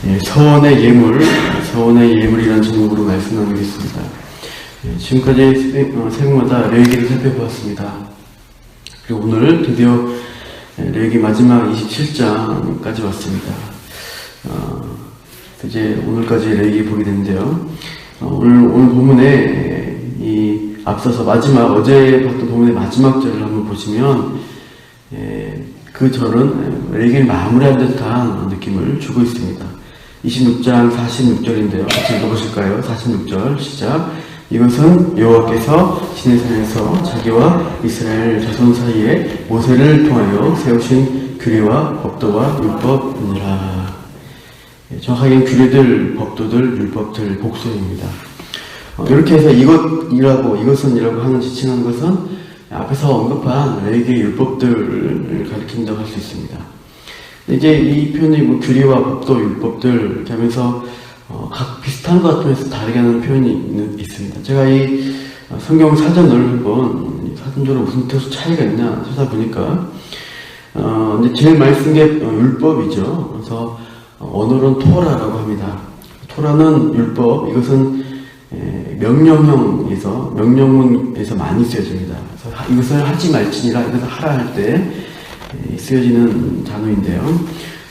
서원의 예물이라는 제목으로 말씀 나누겠습니다. 지금까지 새벽마다 레위기를 살펴보았습니다. 그리고 오늘 드디어 레위기 마지막 27장까지 왔습니다. 이제 오늘까지 레위기 보게 되는데요. 오늘 본문에 앞서서 어제 봤던 본문의 마지막 절을 한번 보시면 그 절은 레위기를 마무리한 듯한 느낌을 주고 있습니다. 26장 46절인데요. 같이 읽어보실까요? 46절 시작. 이것은 여호와께서 시내산에서 자기와 이스라엘 자손 사이에 모세를 통하여 세우신 규례와 법도와 율법이니라. 정확하게 규례들, 법도들, 율법들 복수입니다. 이렇게 해서 이것은이라고 하는 지칭한 것은 앞에서 언급한 레위기의 율법들을 가리킨다고 할 수 있습니다. 이제 이 표현이 규례와 법도, 율법들 이렇게 하면서 각 비슷한 것 같으면서 다르게 하는 표현이 있습니다. 제가 이 성경 사전을 한번 사전적으로 무슨 뜻으로 차이가 있냐 찾아보니까 이제 제일 많이 쓴 게 율법이죠. 그래서 언어로는 토라라고 합니다. 토라는 율법, 이것은 명령문에서 많이 쓰여집니다. 그래서 이것을 하지 말지니라, 이것을 하라 할 때 쓰여지는 단어인데요.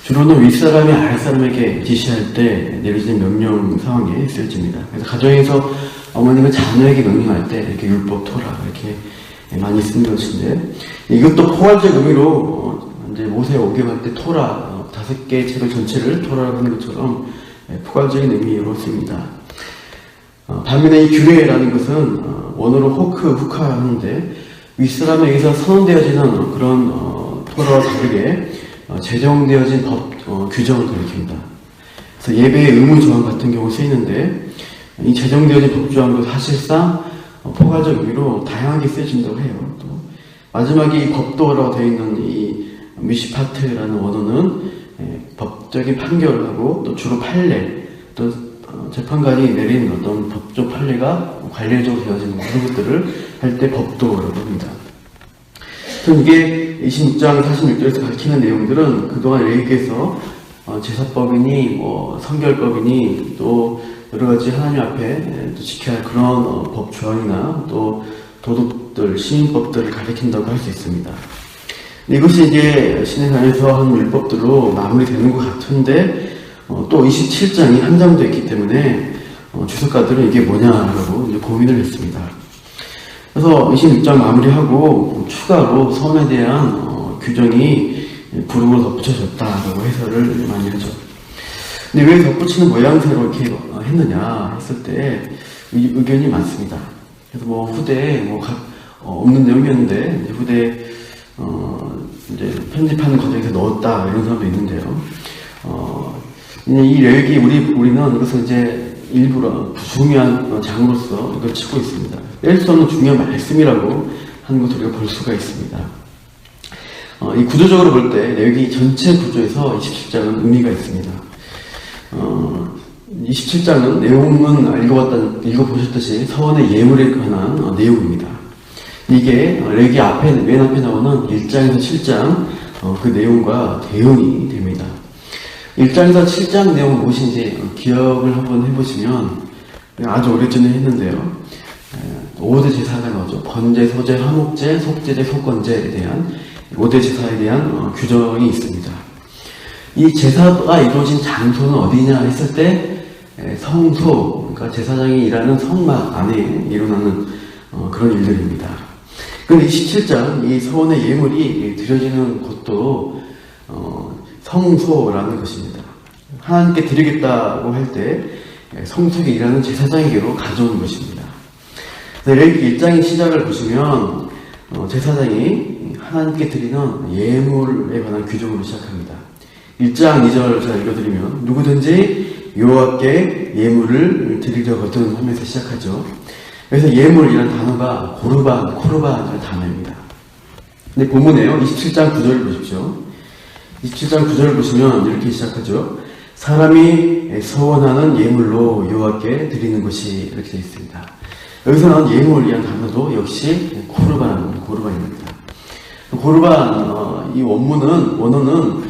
주로는 윗사람이 아랫사람에게 지시할 때 내려지는 명령 상황에 쓰여집니다. 그래서 가정에서 어머니가 자녀에게 명령할 때 이렇게 율법, 토라 이렇게 많이 쓰는 것인데, 이것도 포괄적 의미로 이제 모세 오경할 때 토라 5개의 책을 전체를 토라라고 하는 것처럼 포괄적인 의미로 씁니다. 반면에 이 규례라는 것은 원어로 후카 하는데 윗사람에게서 선언되어지는 그런 토라와 다르게 제정되어진 규정을 가리킵니다. 그래서 예배의 의무 조항 같은 경우 쓰이는데, 이 제정되어진 법조항도 사실상 포괄적 의미로 다양하게 쓰여진다고 해요. 또 마지막에 이 법도라고 되어 있는 이 미시파트라는 원어는 법적인 판결을 하고, 또 주로 판례, 또 재판관이 내린 어떤 법적 판례가 관례적으로 되어지는 그런 것들을 할 때 법도라고 합니다. 이게 26장 46절에서 밝히는 내용들은 그동안 레위기에서 제사법이니 성결법이니 또 여러가지 하나님 앞에 또 지켜야 할 그런 법 조항이나 또 도덕들, 시민법들을 가리킨다고 할 수 있습니다. 이것이 이제 시내산에서 한 율법들로 마무리되는 것 같은데, 또 27장이 한 장도 있기 때문에 주석가들은 이게 뭐냐라고 이제 고민을 했습니다. 그래서 26장 마무리하고 추가로 섬에 대한 규정이 부록으로 덧붙여졌다라고 해설을 많이 하죠. 근데 왜 덧붙이는 모양새로 이렇게 했느냐 했을 때 의견이 많습니다. 그래서 후대에 없는 내용이었는데 후대에 이제 편집하는 과정에서 넣었다 이런 사람도 있는데요. 이 레위기 우리는 이것을 이제 일부러 중요한 장으로서 이걸 치고 있습니다. 뺄 수 없는 중요한 말씀이라고 하는 것을 우리가 볼 수가 있습니다. 이 구조적으로 볼 때 레위기 전체 구조에서 27장은 의미가 있습니다. 27장은 내용은 읽어보셨듯이 서원의 예물에 관한 내용입니다. 이게 레위기 맨 앞에 나오는 1장에서 7장 그 내용과 대응이 됩니다. 1장에서 7장 내용은 무엇인지 기억을 한번 해보시면, 아주 오래전에 했는데요. 5대 제사가 나오죠. 번제, 소제, 화목제, 속제제, 속건제에 대한 5대 제사에 대한 규정이 있습니다. 이 제사가 이루어진 장소는 어디냐 했을 때 성소, 그러니까 제사장이 일하는 성막 안에 일어나는 그런 일들입니다. 그런데 27장 이 서원의 예물이 드려지는 곳도 성소라는 것입니다. 하나님께 드리겠다고 할 때 성소에 일하는 제사장에게로 가져오는 것입니다. 레위기 1장의 시작을 보시면 제사장이 하나님께 드리는 예물에 관한 규정으로 시작합니다. 1장 2절 제가 읽어드리면 누구든지 여호와께 예물을 드리려거든 하면서 시작하죠. 그래서 예물이라는 단어가 코르반이라는 단어입니다. 근데 본문에요. 27장 9절을 보십시오. 27장 9절을 보시면 이렇게 시작하죠. 사람이 서원하는 예물로 여호와께 드리는 것이 이렇게 되어 있습니다. 여기서는 예물이라는 단어도 역시 고르반입니다. 고르반 이 원어는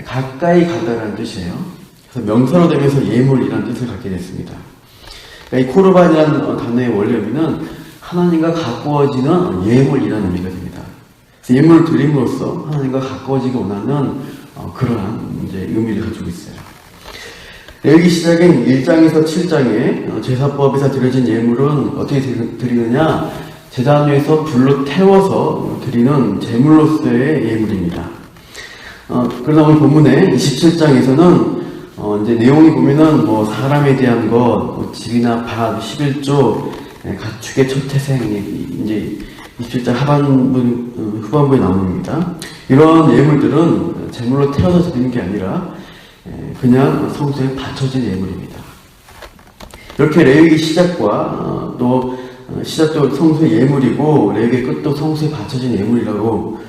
가까이 가다라는 뜻이에요. 그래서 명사로 되면서 예물이라는 뜻을 갖게 됐습니다. 그러니까 이 코르반이라는 단어의 원래 의미는 하나님과 가까워지는 예물이라는 의미가 됩니다. 그래서 예물을 드림으로써 하나님과 가까워지기 원하는 그러한 이제 의미를 가지고 있어요. 레위기 시작인 1장에서 7장에 제사법에서 드려진 예물은 어떻게 드리느냐? 제단 위에서 불로 태워서 드리는 제물로서의 예물입니다. 그러나 오늘 본문의 27장에서는 이제 내용이 보면은 뭐 사람에 대한 것, 뭐 집이나 밭, 11조, 가축의 첫 태생이 이제 27장 후반부에 나옵니다. 이런 예물들은 제물로 태워서 드리는 게 아니라 그냥 성소에 바쳐진 예물입니다. 이렇게 레위기 시작과 또 시작도 성소의 예물이고 레위기 끝도 성소에 바쳐진 예물이라고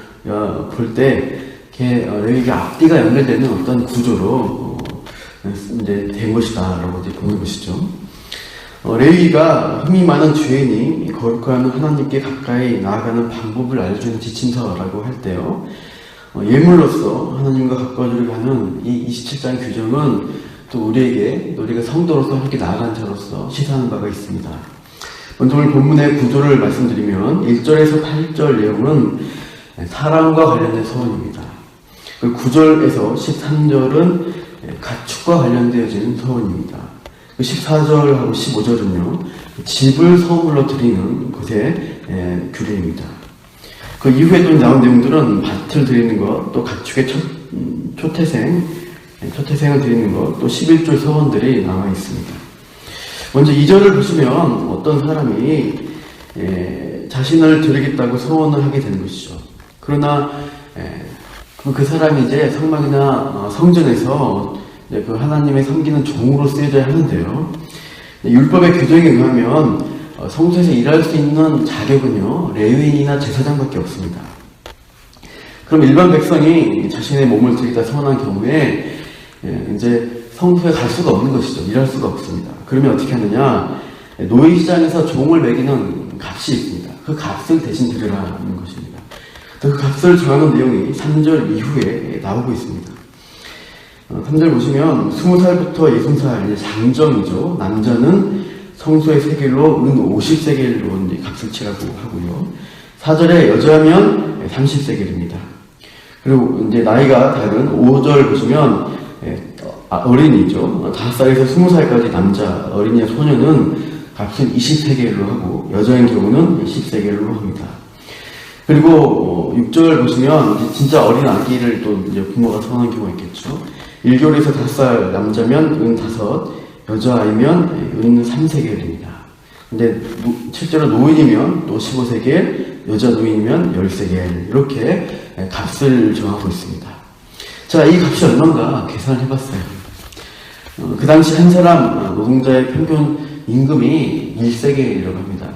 볼 때 레위기 앞뒤가 연결되는 어떤 구조로 이제 된 것이다라고 이제 보는 것이죠. 레위기가 흠이 많은 죄인이 거룩한 하나님께 가까이 나아가는 방법을 알려주는 지침서라고 할 때요. 예물로서 하나님과 가까워지려고 하는 이 27장 규정은 또 우리가 성도로서 함께 나아간 자로서 시사하는 바가 있습니다. 먼저 오늘 본문의 구조를 말씀드리면 1절에서 8절 내용은 사람과 관련된 서원입니다. 9절에서 13절은 가축과 관련되어진 서원입니다. 14절하고 15절은요, 집을 소물로 드리는 것의 규례입니다. 그 이후에 또 나온 내용들은 밭을 드리는 것, 또 가축의 초태생을 드리는 것, 또 11조 서원들이 나와 있습니다. 먼저 2절을 보시면 어떤 사람이 자신을 드리겠다고 서원을 하게 되는 것이죠. 그러나 그 사람이 이제 성막이나 성전에서 그 하나님의 섬기는 종으로 쓰여져야 하는데요. 율법의 규정에 의하면 성소에서 일할 수 있는 자격은요, 레위인이나 제사장밖에 없습니다. 그럼 일반 백성이 자신의 몸을 드리다 서원한 경우에 이제 성소에 갈 수가 없는 것이죠. 일할 수가 없습니다. 그러면 어떻게 하느냐? 노예시장에서 종을 매기는 값이 있습니다. 그 값을 대신 드리라는 것입니다. 그 값을 정하는 내용이 3절 이후에 나오고 있습니다. 3절 보시면 20살부터 60살 장정이죠. 남자는 성소의 세겔로 은 50세겔로 값을 치라고 하고요. 4절에 여자면 30세겔입니다. 그리고 이제 나이가 다른 5절 보시면 어린이죠. 5살에서 20살까지 남자 어린이와 소녀는 값을 20세겔로 하고 여자인 경우는 10세겔로 합니다. 그리고 6절 보시면 진짜 어린 아기를 또 이제 부모가 서원한 경우가 있겠죠. 1개월에서 5살 남자면 은 5, 여자아이면 은 3세겔입니다. 근데 실제로 노인이면 또 15세겔, 여자 노인이면 10세겔 이렇게 값을 정하고 있습니다. 자, 이 값이 얼마인가 계산을 해봤어요. 그 당시 한 사람 노동자의 평균 임금이 1세겔이라고 합니다.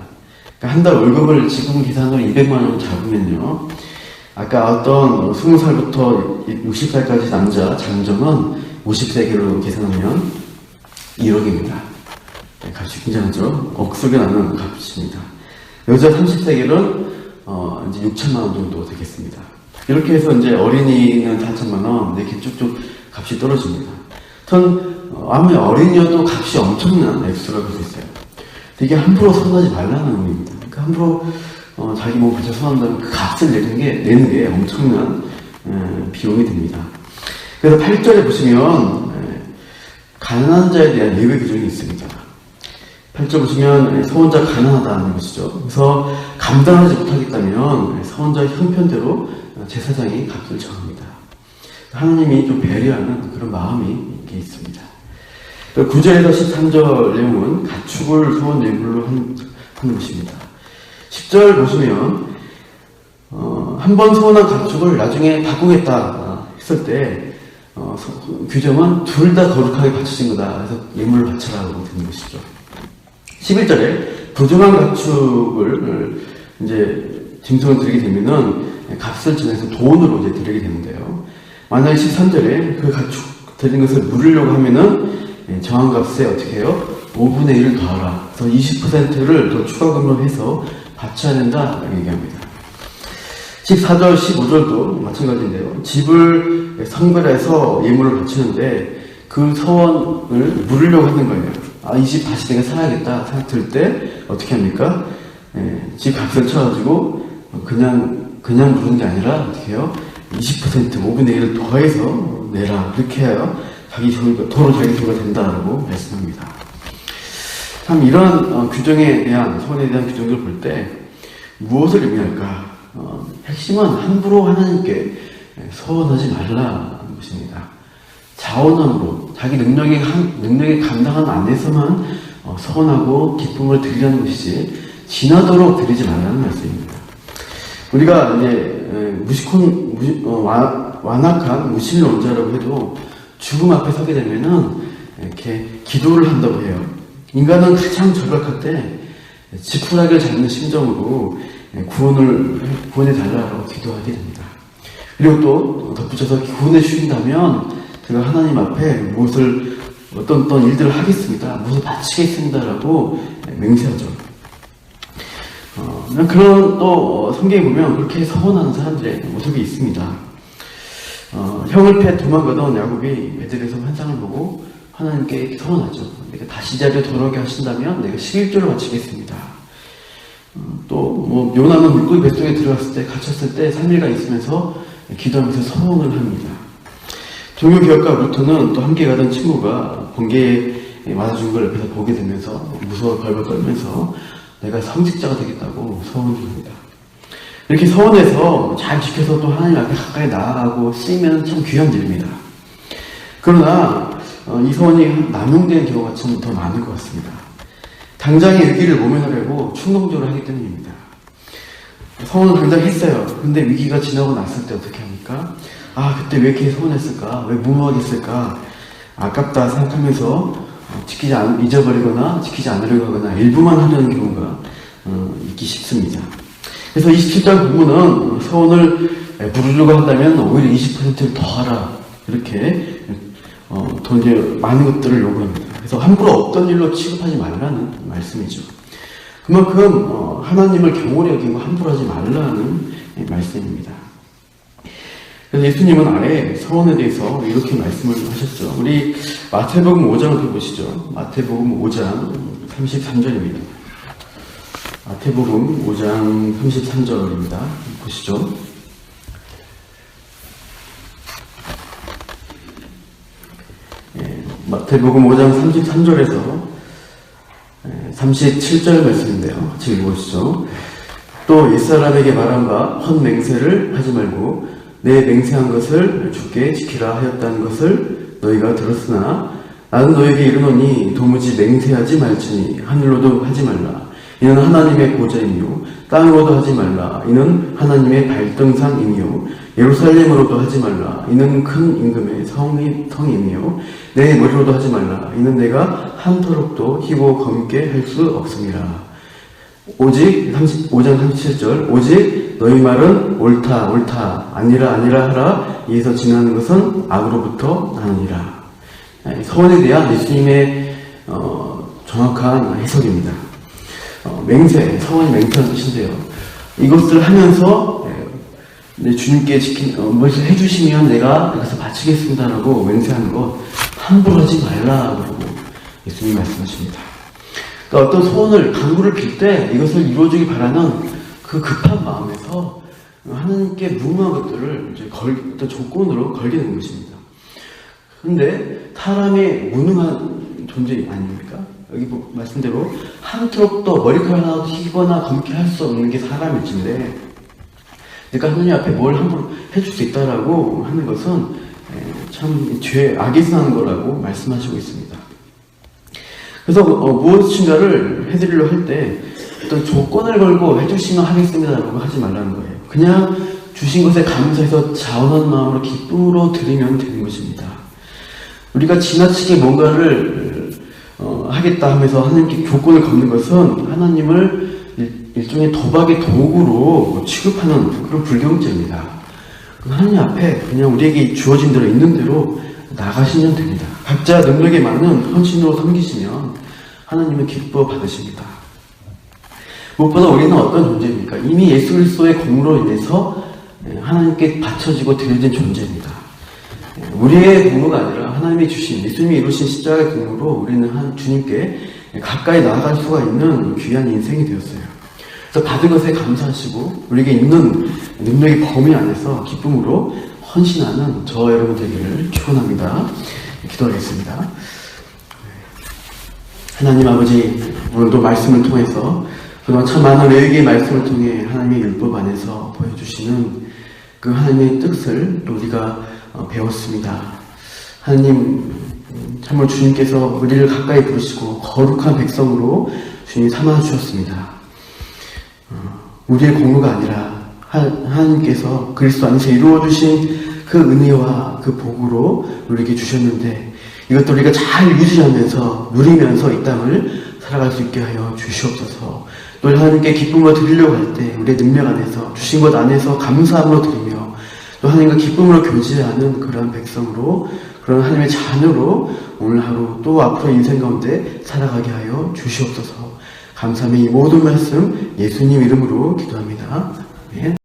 그러니까 한 달 월급을 지금 계산으로 200만 원 잡으면요. 아까 어떤 20살부터 60살까지 남자 장정은 50세겔로 계산하면 1억입니다. 값이 굉장하죠. 억수가 나는 값입니다. 여자 30세겔은 이제 6천만 원 정도 되겠습니다. 이렇게 해서 이제 어린이는 4천만 원, 이렇게 쭉쭉 값이 떨어집니다. 아무리 어린이여도 값이 엄청난 액수라고 할 수 있어요. 되게 함부로 선하지 말라는 의미입니다. 그러니까 함부로 자기 몸 바쳐 선한다면 그 값을 내는 게 엄청난 비용이 됩니다. 그래서 8절에 보시면 가난한 자에 대한 예외 규정이 있습니다. 8절 보시면 서원자 가난하다는 것이죠. 그래서 감당하지 못하겠다면 서원자의 형편대로 제사장이 값을 정합니다. 하나님이 좀 배려하는 그런 마음이 이렇게 있습니다. 9절에서 13절 내용은 가축을 서원 예물로 하는 것입니다. 10절 보시면 한 번 서원한 가축을 나중에 바꾸겠다 했을 때 규정은 둘 다 거룩하게 바쳐진 거다. 그래서 예물을 바쳐라고 되는 것이죠. 11절에 부정한 가축을 이제 짐승을 드리게 되면은 값을 정해서 돈으로 이제 드리게 되는데요. 만약에 13절에 그 가축 드린 것을 물으려고 하면은 정한 값에 어떻게 해요? 5분의 1을 더하라. 그래서 20%를 더 추가금으로 해서 바쳐야 된다. 얘기합니다. 14절, 15절도 마찬가지인데요. 집을 성별해서 예물을 바치는데 그 서원을 물으려고 하는 거예요. 아, 이 집 다시 내가 사야겠다 생각 들 때 어떻게 합니까? 집 값을 쳐가지고 그냥 물은 게 아니라 어떻게 해요? 20% 5분의 1을 더해서 내라. 그렇게 해야 도로 자기 소유가 된다라고 말씀합니다. 참 이런 규정에 대한 서원에 대한 규정을 볼 때 무엇을 의미할까? 핵심은 함부로 하나님께 서원하지 말라는 것입니다. 자원함으로 자기 능력에 감당한 안에서만 서원하고 기쁨을 드리려는 것이지 지나도록 드리지 말라는 말씀입니다. 우리가 이제 완악한 무신론자라고 해도 죽음 앞에 서게 되면은 이렇게 기도를 한다고 해요. 인간은 가장 절박할 때 지푸라기를 잡는 심정으로 구원해 달라고 기도하게 됩니다. 그리고 또 덧붙여서 구원해 주신다면 제가 하나님 앞에 어떤 일들을 하겠습니다. 무엇을 바치겠습니다라고 맹세하죠. 그런 또 성경에 보면 그렇게 서원하는 사람들의 모습이 있습니다. 형을 패 도망가던 야곱이 베들에서 환상을 보고 하나님께 서원하죠. 내가 다시 자리에 돌아오게 하신다면 내가 11조를 바치겠습니다. 또 요나는 물고기 뱃속에 들어갔을 때 갇혔을 때 3일간 있으면서 기도하면서 서원을 합니다. 종교 기업가 루터는 또 함께 가던 친구가 번개에 맞아준 걸 옆에서 보게 되면서 무서워 벌벌 떨면서 내가 성직자가 되겠다고 서원을 합니다. 이렇게 서원해서 잘 지켜서 또 하나님 앞에 가까이 나아가고 쓰이면 참 귀한 일입니다. 그러나 이 서원이 남용되는 경우가 좀 더 많은 것 같습니다. 당장의 위기를 모면하려고 충동적으로 하기 때문입니다. 서원을 당장 했어요. 근데 위기가 지나고 났을 때 어떻게 합니까? 아, 그때 왜 이렇게 서운했을까? 왜 무모하게 했을까? 아깝다 생각하면서 잊어버리거나 지키지 않으려고 하거나 일부만 하려는 경우가 있기 쉽습니다. 그래서 27장 본문은 서원을 부르려고 한다면 오히려 20%를 더 하라. 이렇게 더 이제 많은 것들을 요구합니다. 그래서 함부로 없던 일로 취급하지 말라는 말씀이죠. 그만큼 하나님을 경홀히 여기고 함부로 하지 말라는 말씀입니다. 그래서 예수님은 아래 서원에 대해서 이렇게 말씀을 하셨죠. 우리 마태복음 5장을 보시죠. 마태복음 5장 33절입니다. 마태복음 5장 33절입니다. 보시죠. 마태복음 5장 33절에서 37절 말씀인데요. 같이 읽어보시죠. 또 옛사람에게 말한 바 헛맹세를 하지 말고 내 맹세한 것을 주께 지키라 하였다는 것을 너희가 들었으나 나는 너에게 이르노니 도무지 맹세하지 말지니 하늘로도 하지 말라. 이는 하나님의 보좌이며 땅으로도 하지 말라. 이는 하나님의 발등상이며 예루살렘으로도 하지 말라. 이는 큰 임금의 성이며 내 머리로도 하지 말라. 이는 내가 한터럭도 희고 검게 할 수 없음이라. 오직 5장 37절 오직 너희 말은 옳다 아니라 하라. 이에서 지나는 것은 악으로부터 나느니라. 서원에 대한 예수님의 정확한 해석입니다. 서원이 맹세하는 뜻인데요. 이것을 하면서 주님께 무엇을 해주시면 내가 여기서 바치겠습니다라고 맹세하는 것 함부로 하지 말라고 예수님이 말씀하십니다. 그러니까 어떤 소원을 간구를 빌 때 이것을 이루어주기 바라는 그 급한 마음에서 하나님께 무능한 것들을 이제 어떤 조건으로 걸게 되는 것입니다. 그런데 사람이 무능한 존재 아닙니까? 여기 말씀대로 한트럭도 머리카락 하나 튀거나 검게 할 수 없는 게 사람의 일인데, 그러니까 하나님 앞에 뭘 함부로 해줄 수 있다라고 하는 것은 참 악에서 하는 거라고 말씀하시고 있습니다. 그래서 무엇인가를 해드리려 할 때 어떤 조건을 걸고 해주시면 하겠습니다라고 하지 말라는 거예요. 그냥 주신 것에 감사해서 자원한 마음으로 기쁨으로 드리면 되는 것입니다. 우리가 지나치게 뭔가를 하겠다 하면서 하나님께 조건을 걷는 것은 하나님을 일종의 도박의 도구로 취급하는 그런 불경죄입니다. 하나님 앞에 그냥 우리에게 주어진 대로 있는 대로 나가시면 됩니다. 각자 능력에 맞는 헌신으로 섬기시면 하나님은 기뻐 받으십니다. 무엇보다 우리는 어떤 존재입니까? 이미 예수 그리스도의 공로로 인해서 하나님께 바쳐지고 드려진 존재입니다. 우리의 공로가 아니라 하나님이 주신, 예수님이 이루신 십자가의 등으로 우리는 주님께 가까이 나아갈 수가 있는 귀한 인생이 되었어요. 그래서 받은 것에 감사하시고 우리에게 있는 능력의 범위 안에서 기쁨으로 헌신하는 저와 여러분 되기를 축원합니다. 기도하겠습니다. 하나님 아버지, 오늘도 말씀을 통해서 그동안 참 많은 레위기의 말씀을 통해 하나님의 율법 안에서 보여주시는 그 하나님의 뜻을 또 우리가 배웠습니다. 하나님, 참으로 주님께서 우리를 가까이 부르시고 거룩한 백성으로 주님이 삼아주셨습니다. 우리의 공로가 아니라 하나님께서 그리스도 안에서 이루어주신 그 은혜와 그 복으로 우리에게 주셨는데 이것도 우리가 잘 유지하면서 누리면서 이 땅을 살아갈 수 있게 하여 주시옵소서. 또 하나님께 기쁨으로 드리려고 할 때 우리의 능력 안에서 주신 것 안에서 감사함으로 드리며 또 하나님과 기쁨으로 교제하는 그러한 백성으로 그런 하나님의 자녀로 오늘 하루 또 앞으로 인생 가운데 살아가게 하여 주시옵소서. 감사함의 이 모든 말씀 예수님 이름으로 기도합니다. 아멘.